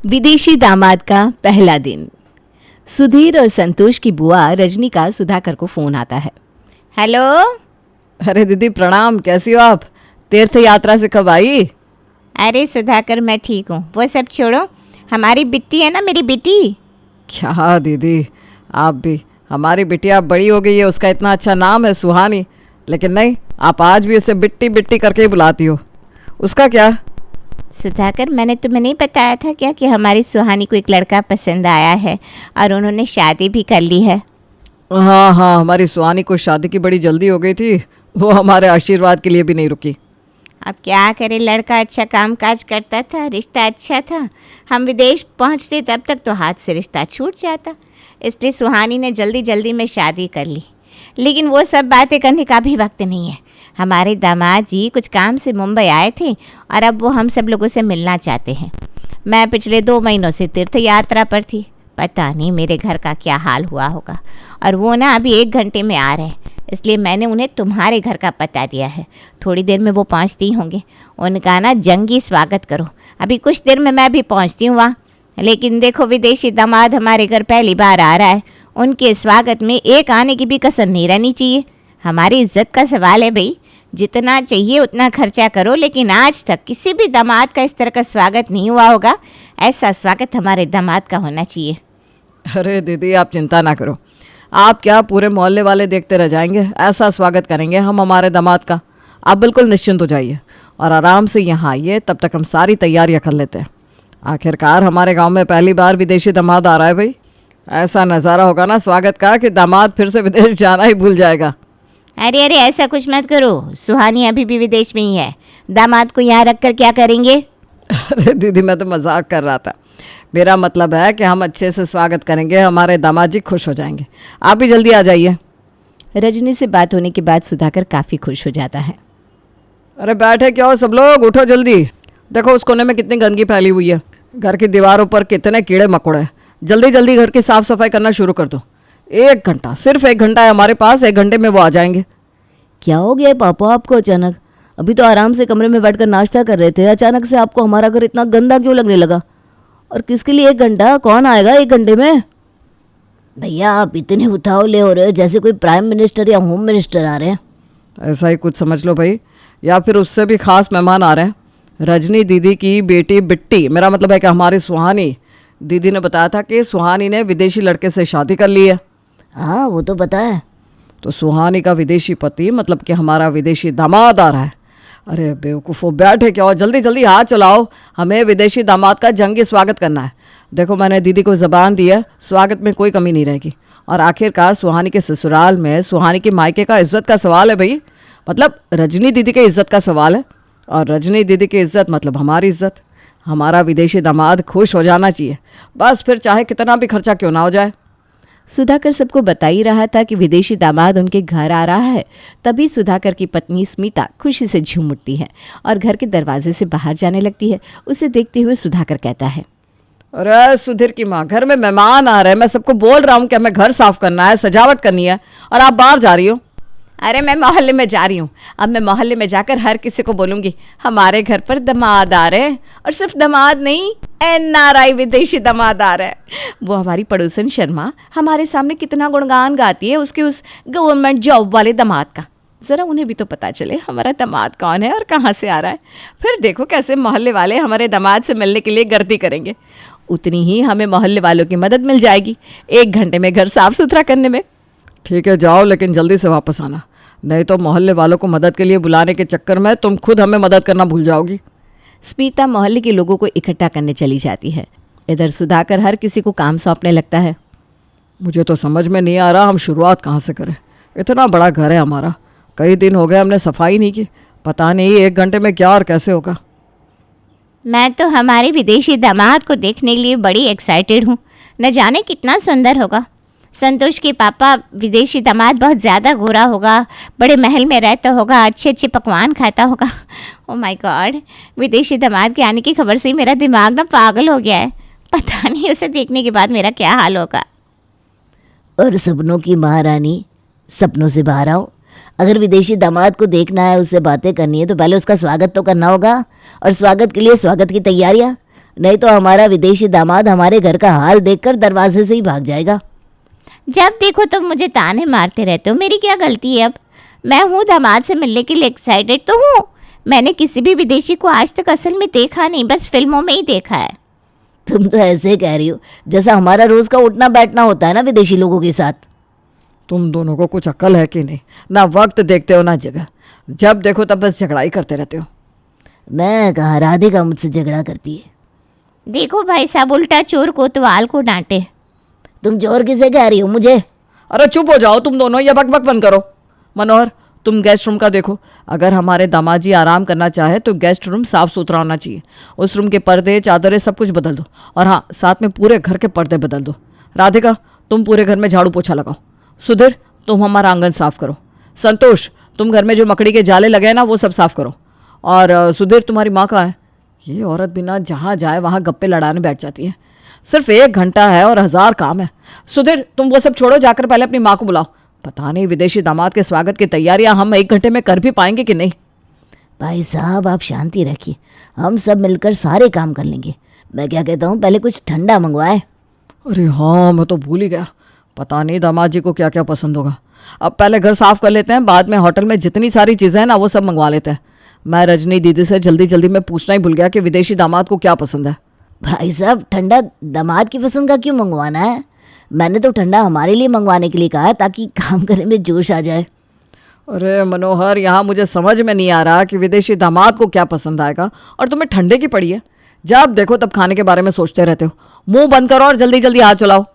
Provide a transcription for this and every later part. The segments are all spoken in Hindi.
विदेशी दामाद का पहला दिन। सुधीर और संतोष की बुआ रजनी का सुधाकर को फोन आता है। हेलो। अरे दीदी प्रणाम, कैसी हो आप? तीर्थ यात्रा से कब आई? अरे सुधाकर मैं ठीक हूँ, वो सब छोड़ो। हमारी बिट्टी है ना, मेरी बेटी। क्या दीदी आप भी, हमारी बिटिया बड़ी हो गई है, उसका इतना अच्छा नाम है सुहानी, लेकिन नहीं, आप आज भी उसे बिट्टी बिट्टी करके ही बुलाती हो। उसका क्या? सुधाकर मैंने तुम्हें नहीं बताया था क्या कि हमारी सुहानी को एक लड़का पसंद आया है और उन्होंने शादी भी कर ली है। हाँ हाँ, हमारी सुहानी को शादी की बड़ी जल्दी हो गई थी, वो हमारे आशीर्वाद के लिए भी नहीं रुकी। अब क्या करे, लड़का अच्छा काम काज करता था, रिश्ता अच्छा था। हम विदेश पहुंचते तब तक तो हाथ से रिश्ता छूट जाता, इसलिए सुहानी ने जल्दी जल्दी में शादी कर ली। लेकिन वो सब बातें करने का भी वक्त नहीं है। हमारे दामाद जी कुछ काम से मुंबई आए थे और अब वो हम सब लोगों से मिलना चाहते हैं। मैं पिछले 2 महीनों से तीर्थ यात्रा पर थी, पता नहीं मेरे घर का क्या हाल हुआ होगा। और वो ना अभी 1 घंटे में आ रहे हैं, इसलिए मैंने उन्हें तुम्हारे घर का पता दिया है। थोड़ी देर में वो पहुंचते ही होंगे। उनका ना जंगी स्वागत करो। अभी कुछ देर में मैं भी पहुंचती हूँ वहाँ। लेकिन देखो, विदेशी दामाद हमारे घर पहली बार आ रहा है, उनके स्वागत में एक आने की भी कसर नहीं रहनी चाहिए। हमारी इज्जत का सवाल है भाई, जितना चाहिए उतना खर्चा करो। लेकिन आज तक किसी भी दामाद का इस तरह का स्वागत नहीं हुआ होगा। ऐसा स्वागत हमारे दामाद का होना चाहिए। अरे दीदी आप चिंता ना करो, आप क्या पूरे मोहल्ले वाले देखते रह जाएंगे, ऐसा स्वागत करेंगे हम हमारे दामाद का। आप बिल्कुल निश्चिंत हो जाइए और आराम से यहाँ आइए, तब तक हम सारी तैयारियाँ कर लेते हैं। आखिरकार हमारे गांव में पहली बार विदेशी दामाद आ रहा है भाई। ऐसा नज़ारा होगा ना स्वागत का कि दामाद फिर से विदेश जाना ही भूल जाएगा। अरे अरे ऐसा कुछ मत करो, सुहानी अभी भी विदेश में ही है, दामाद को यहाँ रख कर क्या करेंगे? अरे दीदी मैं तो मजाक कर रहा था, मेरा मतलब है कि हम अच्छे से स्वागत करेंगे, हमारे दामाद जी खुश हो जाएंगे। आप भी जल्दी आ जाइए। रजनी से बात होने के बाद सुधाकर काफ़ी खुश हो जाता है। अरे बैठे क्या हो सब लोग, उठो जल्दी। देखो उस कोने में कितनी गंदगी फैली हुई है, घर की दीवारों पर कितने कीड़े मकोड़े हैं। जल्दी जल्दी घर की साफ़ सफाई करना शुरू कर दो। 1 घंटा, सिर्फ 1 घंटा है हमारे पास, 1 घंटे में वो आ जाएंगे। क्या हो गया पापा आपको अचानक? अभी तो आराम से कमरे में बैठकर नाश्ता कर रहे थे, अचानक से आपको हमारा घर इतना गंदा क्यों लगने लगा? और किसके लिए 1 घंटा? कौन आएगा 1 घंटे में? भैया आप इतने उतावले हो रहे हो जैसे कोई प्राइम मिनिस्टर या होम मिनिस्टर आ रहे हैं। ऐसा ही कुछ समझ लो भाई, या फिर उससे भी खास मेहमान आ रहे हैं। रजनी दीदी की बेटी बिट्टी, मेरा मतलब है कि हमारी सुहानी दीदी ने बताया था कि सुहानी ने विदेशी लड़के से शादी कर ली है। हाँ वो तो पता है। तो सुहानी का विदेशी पति मतलब कि हमारा विदेशी दामाद आ रहा है। अरे बेवकूफ़ो, बैठे क्या हो, जल्दी जल्दी हाथ चलाओ, हमें विदेशी दामाद का जंगी स्वागत करना है। देखो मैंने दीदी को ज़बान दी है, स्वागत में कोई कमी नहीं रहेगी। और आखिरकार सुहानी के ससुराल में सुहानी के मायके का इज्जत का सवाल है भाई, मतलब रजनी दीदी के इज्जत का सवाल है। और रजनी दीदी की इज्जत मतलब हमारी इज्जत। हमारा विदेशी दामाद खुश हो जाना चाहिए, बस फिर चाहे कितना भी खर्चा क्यों ना हो जाए। सुधाकर सबको बता ही रहा था कि विदेशी दामाद उनके घर आ रहा है। तभी सुधाकर की पत्नी स्मिता खुशी से झूम उठती है और घर के दरवाजे से बाहर जाने लगती है। उसे देखते हुए सुधाकर कहता है, अरे सुधीर की माँ, घर में मेहमान आ रहे हैं, मैं सबको बोल रहा हूँ कि हमें घर साफ करना है, सजावट करनी है, और आप बाहर जा रही हो। अरे मैं मोहल्ले में जा रही हूँ, अब मैं मोहल्ले में जाकर हर किसी को बोलूँगी हमारे घर पर दामाद आ रहे हैं। और सिर्फ दामाद नहीं, NRI विदेशी दामाद आ रहा है। वो हमारी पड़ोसन शर्मा हमारे सामने कितना गुणगान गाती है उसके उस गवर्नमेंट जॉब वाले दामाद का। ज़रा उन्हें भी तो पता चले हमारा दामाद कौन है और कहाँ से आ रहा है। फिर देखो कैसे मोहल्ले वाले हमारे दामाद से मिलने के लिए गर्दी करेंगे। उतनी ही हमें मोहल्ले वालों की मदद मिल जाएगी 1 घंटे में घर साफ सुथरा करने में। ठीक है जाओ, लेकिन जल्दी से वापस आना, नहीं तो मोहल्ले वालों को मदद के लिए बुलाने के चक्कर में तुम खुद हमें मदद करना भूल जाओगी। स्मिता मोहल्ले के लोगों को इकट्ठा करने चली जाती है। इधर सुधाकर हर किसी को काम सौंपने लगता है। मुझे तो समझ में नहीं आ रहा हम शुरुआत कहाँ से करें। इतना बड़ा घर है हमारा, कई दिन हो गए हमने सफाई नहीं की, पता नहीं 1 घंटे में क्या और कैसे होगा। मैं तो हमारे विदेशी दामाद को देखने के लिए बड़ी एक्साइटेड हूँ, न जाने कितना सुंदर होगा। संतोष के पापा विदेशी दामाद बहुत ज़्यादा गोरा होगा, बड़े महल में रहता होगा, अच्छे अच्छे पकवान खाता होगा। ओ माय गॉड, विदेशी दामाद के आने की खबर से ही मेरा दिमाग ना पागल हो गया है। पता नहीं उसे देखने के बाद मेरा क्या हाल होगा। और सपनों की महारानी, सपनों से बाहर आओ। अगर विदेशी दामाद को देखना है, उससे बातें करनी है, तो पहले उसका स्वागत तो करना होगा। और स्वागत के लिए स्वागत की तैयारियाँ। नहीं तो हमारा विदेशी दामाद हमारे घर का हाल देखकर दरवाजे से ही भाग जाएगा। जब देखो तो मुझे ताने मारते रहते हो, मेरी क्या गलती है अब? मैं हूँ दामाद से मिलने के लिए एक्साइटेड तो हूँ। मैंने किसी भी विदेशी को आज तक असल में देखा नहीं, बस फिल्मों में ही देखा है। तुम तो ऐसे कह रही हो जैसा हमारा रोज का उठना बैठना होता है ना विदेशी लोगों के साथ। तुम दोनों को कुछ अक्ल है कि नहीं? ना वक्त देखते हो ना जगह, जब देखो तब बस झगड़ा ही करते रहते हो। मैं कहा राधिका मुझसे झगड़ा करती है। देखो भाई साहब, उल्टा चोर कोतवाल को डांटे। तुम चोर किसे कह रही हो मुझे? अरे चुप हो जाओ तुम दोनों, ये बक बक बंद करो। मनोहर, तुम गेस्ट रूम का देखो। अगर हमारे दामाद जी आराम करना चाहे तो गेस्ट रूम साफ सुथरा होना चाहिए। उस रूम के पर्दे चादरें सब कुछ बदल दो, और हाँ, साथ में पूरे घर के पर्दे बदल दो। राधिका, तुम पूरे घर में झाड़ू पोछा लगाओ। सुधीर, तुम हमारा आंगन साफ करो। संतोष, तुम घर में जो मकड़ी के जाले लगे हैं ना वो सब साफ करो। और सुधीर, तुम्हारी माँ कहाँ है? ये औरत बिना जहाँ जाए वहाँ गप्पे लड़ाने बैठ जाती है। सिर्फ 1 घंटा है और 1000 काम है। सुधीर, तुम वो सब छोड़ो, जाकर पहले अपनी माँ को बुलाओ। पता नहीं विदेशी दामाद के स्वागत की तैयारियां हम 1 घंटे में कर भी पाएंगे कि नहीं। भाई साहब आप शांति रखिए, हम सब मिलकर सारे काम कर लेंगे। मैं क्या कहता हूँ, पहले कुछ ठंडा मंगवाए। अरे हाँ, मैं तो भूल ही गया। पता नहीं दामाद जी को क्या क्या पसंद होगा। अब पहले घर साफ कर लेते हैं, बाद में होटल में जितनी सारी चीज़ें हैं ना वो सब मंगवा लेते हैं। मैं रजनी दीदी से जल्दी जल्दी में पूछना ही भूल गया कि विदेशी दामाद को क्या पसंद है। भाई साहब ठंडा दामाद की पसंद का क्यों मंगवाना है? मैंने तो ठंडा हमारे लिए मंगवाने के लिए कहा है ताकि काम करने में जोश आ जाए। अरे मनोहर, यहाँ मुझे समझ में नहीं आ रहा कि विदेशी दामाद को क्या पसंद आएगा और तुम्हें ठंडे की पड़ी है। जब देखो तब खाने के बारे में सोचते रहते हो। मुंह बंद करो और जल्दी जल्दी हाथ चलाओ।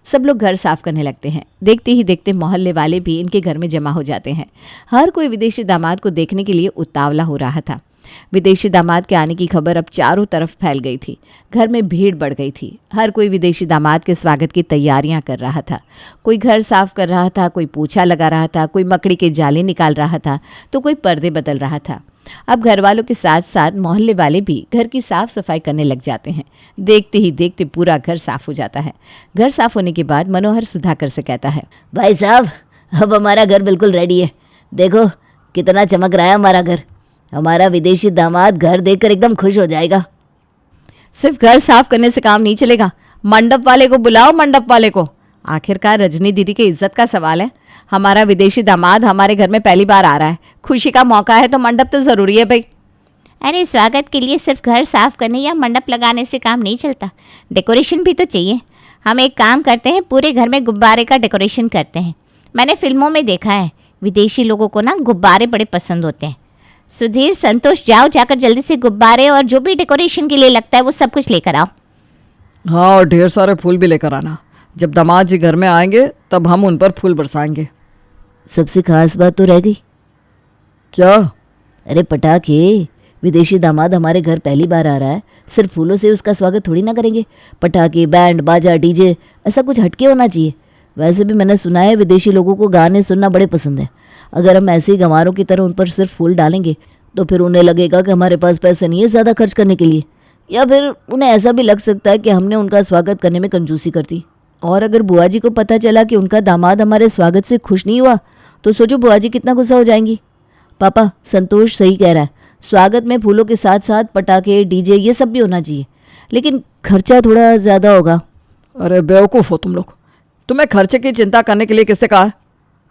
सब लोग घर साफ करने लगते हैं। देखते ही देखते मोहल्ले वाले भी इनके घर में जमा हो जाते हैं। हर कोई विदेशी दामाद को देखने के लिए उतावला हो रहा था। विदेशी दामाद के आने की खबर अब चारों तरफ फैल गई थी। घर में भीड़ बढ़ गई थी। हर कोई विदेशी दामाद के स्वागत की तैयारियां कर रहा था। कोई घर साफ कर रहा था, कोई पोछा लगा रहा था, कोई मकड़ी के जाले निकाल रहा था, तो कोई पर्दे बदल रहा था। अब घर वालों के साथ साथ मोहल्ले वाले भी घर की साफ सफाई करने लग जाते हैं। देखते ही देखते पूरा घर साफ हो जाता है। घर साफ होने के बाद मनोहर सुधाकर से कहता है, भाई साहब अब हमारा घर बिल्कुल रेडी है। देखो कितना चमक रहा है हमारा घर। हमारा विदेशी दामाद घर देखकर एकदम खुश हो जाएगा। सिर्फ घर साफ करने से काम नहीं चलेगा, मंडप वाले को बुलाओ, मंडप वाले को। आखिरकार रजनी दीदी की इज्जत का सवाल है। हमारा विदेशी दामाद हमारे घर में पहली बार आ रहा है, खुशी का मौका है तो मंडप तो ज़रूरी है भाई। अरे स्वागत के लिए सिर्फ घर साफ करने या मंडप लगाने से काम नहीं चलता, डेकोरेशन भी तो चाहिए। हम एक काम करते हैं, पूरे घर में गुब्बारे का डेकोरेशन करते हैं। मैंने फिल्मों में देखा है, विदेशी लोगों को ना गुब्बारे बड़े पसंद होते हैं। सुधीर, संतोष, जाओ जाकर जल्दी से गुब्बारे और जो भी डेकोरेशन के लिए लगता है वो सब कुछ लेकर आओ। हाँ, और ढेर सारे फूल भी लेकर आना। जब दामाद जी घर में आएंगे तब हम उन पर फूल बरसाएंगे। सबसे खास बात तो रह गई। क्या? अरे पटाखे। विदेशी दामाद हमारे घर पहली बार आ रहा है, सिर्फ फूलों से उसका स्वागत थोड़ी ना करेंगे। पटाखे, बैंड बाजा, डीजे, ऐसा कुछ हटके होना चाहिए। वैसे भी मैंने सुना है विदेशी लोगों को गाने सुनना बड़े पसंद है। अगर हम ऐसे ही गंवारों की तरह उन पर सिर्फ फूल डालेंगे तो फिर उन्हें लगेगा कि हमारे पास पैसे नहीं है ज़्यादा खर्च करने के लिए, या फिर उन्हें ऐसा भी लग सकता है कि हमने उनका स्वागत करने में कंजूसी कर दी। और अगर बुआ जी को पता चला कि उनका दामाद हमारे स्वागत से खुश नहीं हुआ तो सोचो बुआ जी कितना गुस्सा हो जाएंगी। पापा, संतोष सही कह रहा है। स्वागत में फूलों के साथ साथ पटाखे, डीजे, ये सब भी होना चाहिए, लेकिन खर्चा थोड़ा ज़्यादा होगा। अरे बेवकूफ़ हो तुम लोग। तुम्हें खर्चे की चिंता करने के लिए किससे कहा है?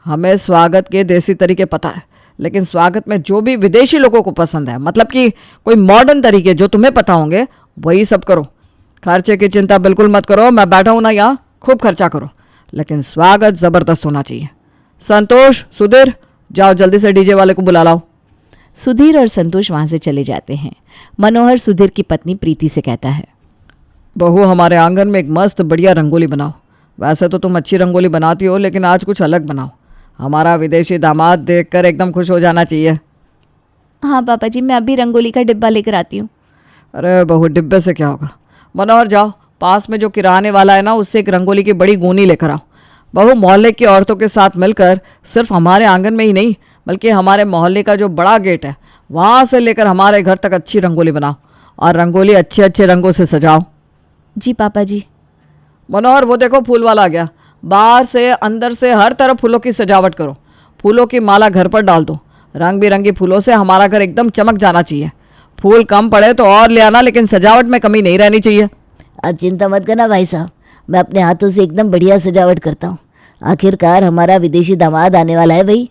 हमें स्वागत के देसी तरीके पता है, लेकिन स्वागत में जो भी विदेशी लोगों को पसंद है, मतलब कि कोई मॉडर्न तरीके जो तुम्हें पता होंगे, वही सब करो। खर्चे की चिंता बिल्कुल मत करो। मैं बैठा हूं ना यहाँ, खूब खर्चा करो, लेकिन स्वागत ज़बरदस्त होना चाहिए। संतोष, सुधीर, जाओ जल्दी से डीजे वाले को बुला लाओ। सुधीर और संतोष वहाँ से चले जाते हैं। मनोहर सुधीर की पत्नी प्रीति से कहता है, बहू, हमारे आंगन में एक मस्त बढ़िया रंगोली बनाओ। वैसे तो तुम अच्छी रंगोली बनाती हो, लेकिन आज कुछ अलग बनाओ। हमारा विदेशी दामाद देखकर एकदम खुश हो जाना चाहिए। हाँ पापा जी, मैं अभी रंगोली का डिब्बा लेकर आती हूँ। अरे बहू, डिब्बे से क्या होगा। मनोहर, जाओ पास में जो किराने वाला है ना, उससे एक रंगोली की बड़ी गोनी लेकर आओ। बहू, मोहल्ले की औरतों के साथ मिलकर सिर्फ हमारे आंगन में ही नहीं, बल्कि हमारे मोहल्ले का जो बड़ा गेट है वहाँ से लेकर हमारे घर तक अच्छी रंगोली बनाओ, और रंगोली अच्छे अच्छे रंगों से सजाओ। जी पापा जी। मनोहर, वो देखो फूल वाला आ गया। बाहर से अंदर से हर तरफ फूलों की सजावट करो। फूलों की माला घर पर डाल दो। रंग बिरंगी फूलों से हमारा घर एकदम चमक जाना चाहिए। फूल कम पड़े तो और ले आना, लेकिन सजावट में कमी नहीं रहनी चाहिए। आप चिंता मत करना भाई साहब, मैं अपने हाथों से एकदम बढ़िया सजावट करता हूँ। आखिरकार हमारा विदेशी दामाद आने वाला है भाई।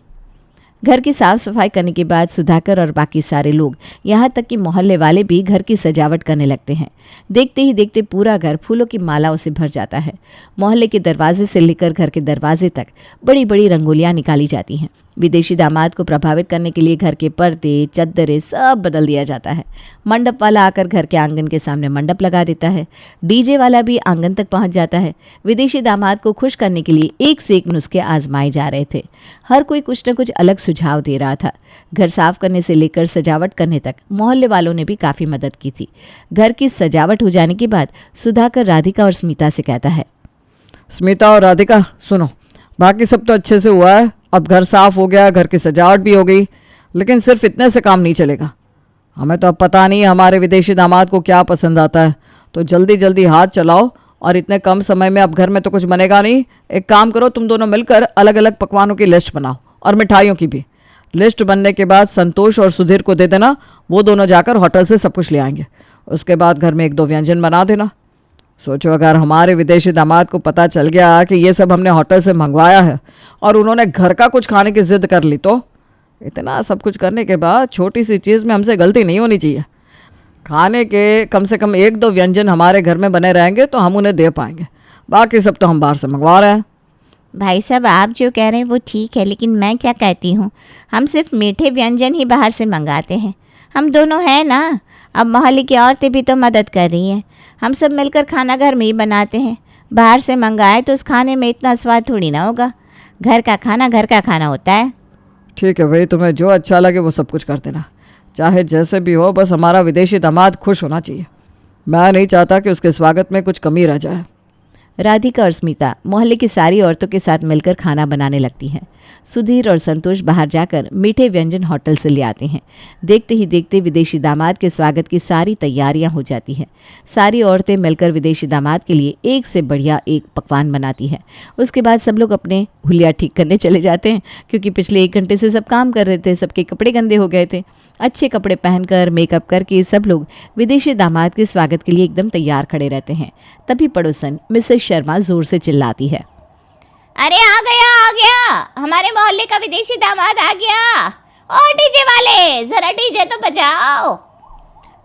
घर की साफ सफाई करने के बाद सुधाकर और बाकी सारे लोग, यहाँ तक कि मोहल्ले वाले भी घर की सजावट करने लगते हैं। देखते ही देखते पूरा घर फूलों की मालाओं से भर जाता है। मोहल्ले के दरवाजे से लेकर घर के दरवाजे तक बड़ी बड़ी रंगोलियाँ निकाली जाती हैं। विदेशी दामाद को प्रभावित करने के लिए घर के पर्दे, चद्दरें सब बदल दिया जाता है। मंडप वाला आकर घर के आंगन के सामने मंडप लगा देता है। डीजे वाला भी आंगन तक पहुंच जाता है। विदेशी दामाद को खुश करने के लिए एक से एक नुस्खे आजमाए जा रहे थे। हर कोई कुछ न कुछ अलग सुझाव दे रहा था। घर साफ करने से लेकर सजावट करने तक मोहल्ले वालों ने भी काफ़ी मदद की थी। घर की सजावट हो जाने के बाद सुधाकर राधिका और स्मिता से कहता है, स्मिता और राधिका सुनो, बाकी सब तो अच्छे से हुआ है। अब घर साफ हो गया, घर की सजावट भी हो गई, लेकिन सिर्फ इतने से काम नहीं चलेगा। हमें तो अब पता नहीं हमारे विदेशी दामाद को क्या पसंद आता है, तो जल्दी जल्दी हाथ चलाओ। और इतने कम समय में अब घर में तो कुछ बनेगा नहीं। एक काम करो, तुम दोनों मिलकर अलग अलग पकवानों की लिस्ट बनाओ और मिठाइयों की भी। लिस्ट बनने के बाद संतोष और सुधीर को दे देना, वो दोनों जाकर होटल से सब कुछ ले आएंगे। उसके बाद घर में 1-2 व्यंजन बना देना। सोचो अगर हमारे विदेशी दामाद को पता चल गया कि ये सब हमने होटल से मंगवाया है और उन्होंने घर का कुछ खाने की जिद कर ली, तो इतना सब कुछ करने के बाद छोटी सी चीज़ में हमसे गलती नहीं होनी चाहिए। खाने के कम से कम 1-2 व्यंजन हमारे घर में बने रहेंगे तो हम उन्हें दे पाएंगे। बाकी सब तो हम बाहर से मंगवा रहे हैं। भाई साहब, आप जो कह रहे हैं वो ठीक है, लेकिन मैं क्या कहती हूँ, हम सिर्फ मीठे व्यंजन ही बाहर से मंगाते हैं। हम दोनों हैं ना, अब मोहल्ले की औरतें भी तो मदद कर रही हैं। हम सब मिलकर खाना घर में ही बनाते हैं। बाहर से मंगाए तो उस खाने में इतना स्वाद थोड़ी ना होगा। घर का खाना होता है। ठीक है भाई, तुम्हें जो अच्छा लगे वो सब कुछ कर देना, चाहे जैसे भी हो, बस हमारा विदेशी दामाद खुश होना चाहिए। मैं नहीं चाहता कि उसके स्वागत में कुछ कमी रह जाए। राधिका और स्मिता मोहल्ले की सारी औरतों के साथ मिलकर खाना बनाने लगती हैं। सुधीर और संतोष बाहर जाकर मीठे व्यंजन होटल से ले आते हैं। देखते ही देखते विदेशी दामाद के स्वागत की सारी तैयारियां हो जाती हैं। सारी औरतें मिलकर विदेशी दामाद के लिए एक से बढ़िया एक पकवान बनाती हैं। उसके बाद सब लोग अपने हुलिया ठीक करने चले जाते हैं, क्योंकि पिछले 1 घंटे से सब काम कर रहे थे, सबके कपड़े गंदे हो गए थे। अच्छे कपड़े पहनकर मेकअप करके सब लोग विदेशी दामाद के स्वागत के लिए एकदम तैयार खड़े रहते हैं। तभी पड़ोसन मिसेस शर्मा जोर से चिल्लाती है, अरे आ गया, हमारे मोहल्ले का विदेशी दामाद आ गया। और डीजे वाले, जरा डीजे तो बजाओ।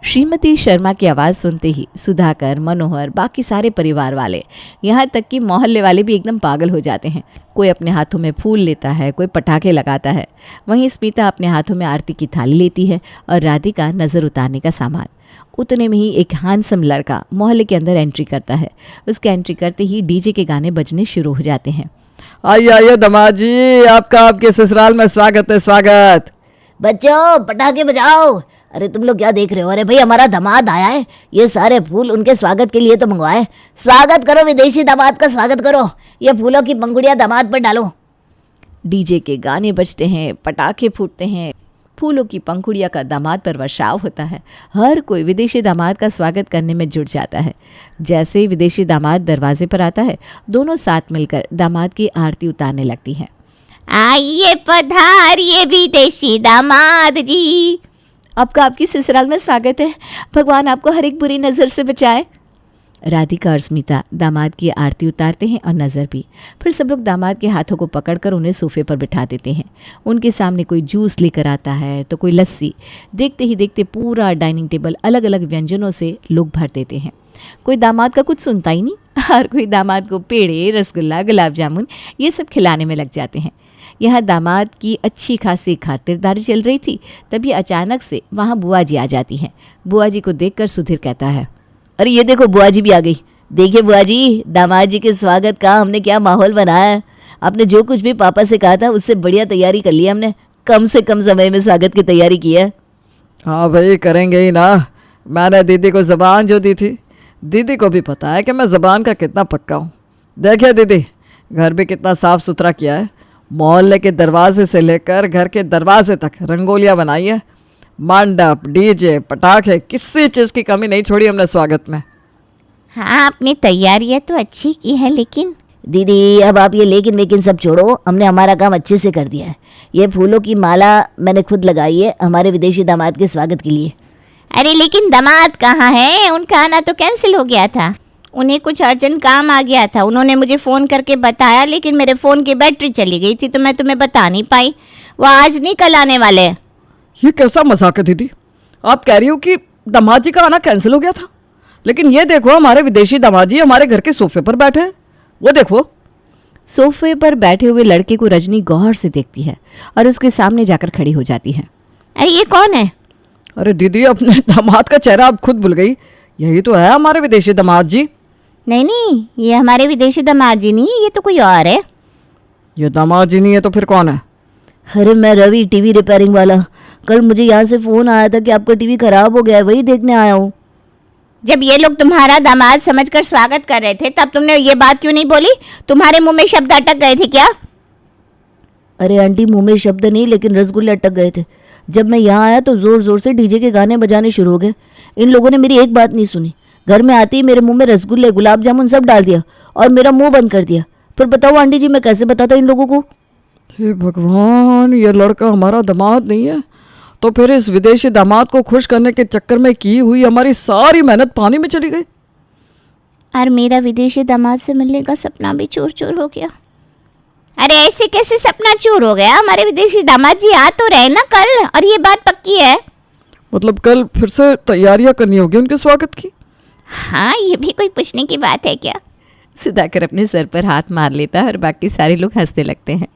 श्रीमती शर्मा की आवाज़ सुनते ही सुधाकर, मनोहर, बाकी सारे परिवार वाले, यहाँ तक कि मोहल्ले वाले भी एकदम पागल हो जाते हैं। कोई अपने हाथों में फूल लेता है, कोई पटाखे लगाता है। वहीं स्मिता अपने हाथों में आरती की थाली लेती है और राधिका नज़र उतारने का सामान। उतने में ही एक हैंडसम लड़का मोहल्ले के अंदर एंट्री करता है। उसके एंट्री करते ही डीजे के गाने बजने शुरू हो जाते हैं। आइए आइए दामाद जी, आपका आपके ससुराल में स्वागत है, स्वागत। बच्चों पटाखे बजाओ। अरे तुम लोग क्या देख रहे हो? अरे भाई हमारा दामाद आया है, ये सारे फूल उनके स्वागत के लिए तो मंगवाए। स्वागत करो, विदेशी दामाद का स्वागत करो। ये फूलों की पंखुड़ियाँ दामाद पर डालो। डीजे के गाने बजते हैं, पटाखे फूटते हैं, फूलों की पंखुड़ियाँ का दामाद पर वर्षाव होता है। हर कोई विदेशी दामाद का स्वागत करने में जुट जाता है। जैसे ही विदेशी दामाद दरवाजे पर आता है, दोनों साथ मिलकर दामाद की आरती उतारने लगती हैं। आइए पधारिए विदेशी दामाद जी। आपका आपकी ससुराल में स्वागत है। भगवान आपको हर एक बुरी नज़र से बचाए। राधिका और स्मिता दामाद की आरती उतारते हैं और नज़र भी। फिर सब लोग दामाद के हाथों को पकड़कर उन्हें सोफे पर बिठा देते हैं। उनके सामने कोई जूस लेकर आता है तो कोई लस्सी। देखते ही देखते पूरा डाइनिंग टेबल अलग अलग व्यंजनों से लोग भर देते हैं। कोई दामाद का कुछ सुनता ही नहीं, हर कोई दामाद को पेड़े, रसगुल्ला, गुलाब जामुन ये सब खिलाने में लग जाते हैं। यहाँ दामाद की अच्छी खासी खातिरदारी चल रही थी, तभी अचानक से वहाँ बुआ जी आ जाती हैं। बुआ जी को देखकर सुधीर कहता है, अरे ये देखो बुआ जी भी आ गई। देखिए बुआ जी, दामाद जी के स्वागत का हमने क्या माहौल बनाया है। आपने जो कुछ भी पापा से कहा था उससे बढ़िया तैयारी कर ली है हमने। कम से कम समय में स्वागत की तैयारी की है। हाँ भाई, करेंगे ही ना। मैंने दीदी को ज़बान जो दी थी, दीदी को भी पता है कि मैं ज़बान का कितना पक्का हूँ। देखिए दीदी, घर भी कितना साफ़ सुथरा किया है। मोहल्ले के दरवाजे से लेकर घर के दरवाजे तक रंगोलियाँ बनाई है। मंडप, डीजे, पटाखे, किसी चीज़ की कमी नहीं छोड़ी हमने स्वागत में। हाँ, आपने तैयारियाँ तो अच्छी की है, लेकिन दीदी अब आप ये लेकिन वेकिन सब छोड़ो। हमने हमारा काम अच्छे से कर दिया है। ये फूलों की माला मैंने खुद लगाई है हमारे विदेशी दामाद के स्वागत के लिए। अरे लेकिन दामाद कहाँ है? उनका आना तो कैंसिल हो गया था। उन्हें कुछ अर्जेंट काम आ गया था। उन्होंने मुझे फ़ोन करके बताया, लेकिन मेरे फ़ोन की बैटरी चली गई थी तो मैं तुम्हें बता नहीं पाई। वो आज नहीं कल आने वाले हैं। ये कैसा मजाक है दीदी? आप कह रही हो कि दामाद जी का आना कैंसिल हो गया था, लेकिन ये देखो हमारे विदेशी दामाद जी हमारे घर के सोफे पर बैठे हैं। वो देखो। सोफे पर बैठे हुए लड़के को रजनी गौर से देखती है और उसके सामने जाकर खड़ी हो जाती है। अरे ये कौन है? अरे दीदी, अपने दामाद का चेहरा आप खुद भूल गई। यही तो है हमारे विदेशी दामाद जी। नहीं नहीं, ये हमारे विदेशी दामाद जी नहीं, ये तो कोई और है। ये दामाद जी नहीं है तो फिर कौन है? अरे मैं रवि, टीवी रिपेयरिंग वाला। कल मुझे यहाँ से फ़ोन आया था कि आपका टीवी खराब हो गया है, वही देखने आया हूँ। जब ये लोग तुम्हारा दामाद समझकर स्वागत कर रहे थे तब तुमने ये बात क्यों नहीं बोली? तुम्हारे मुंह में शब्द अटक गए थे क्या? अरे आंटी, मुंह में शब्द नहीं लेकिन रसगुल्ले अटक गए थे। जब मैं यहाँ आया तो ज़ोर ज़ोर से डीजे के गाने बजाने शुरू हो गए। इन लोगों ने मेरी एक बात नहीं सुनी। घर में आते ही मेरे मुंह में रसगुल्ले, गुलाब जामुन सब डाल दिया और मेरा मुंह बंद कर दिया। फिर बताओ आंटी जी, मैं कैसे बताता इन लोगों को? हे भगवान, ये लड़का हमारा दामाद नहीं है तो फिर इस विदेशी दामाद को खुश करने के चक्कर में की हुई हमारी सारी मेहनत पानी में चली गई। और मेरा विदेशी दामाद से मिलने का सपना भी चूर चूर हो गया। अरे ऐसे कैसे सपना चूर हो गया? हमारे विदेशी दामाद जी आ तो रहे ना कल, और ये बात पक्की है। मतलब कल फिर से तैयारियां करनी होगी उनके स्वागत की। हाँ, ये भी कोई पूछने की बात है क्या? सुधाकर अपने सर पर हाथ मार लेता है और बाकी सारे लोग हंसने लगते हैं।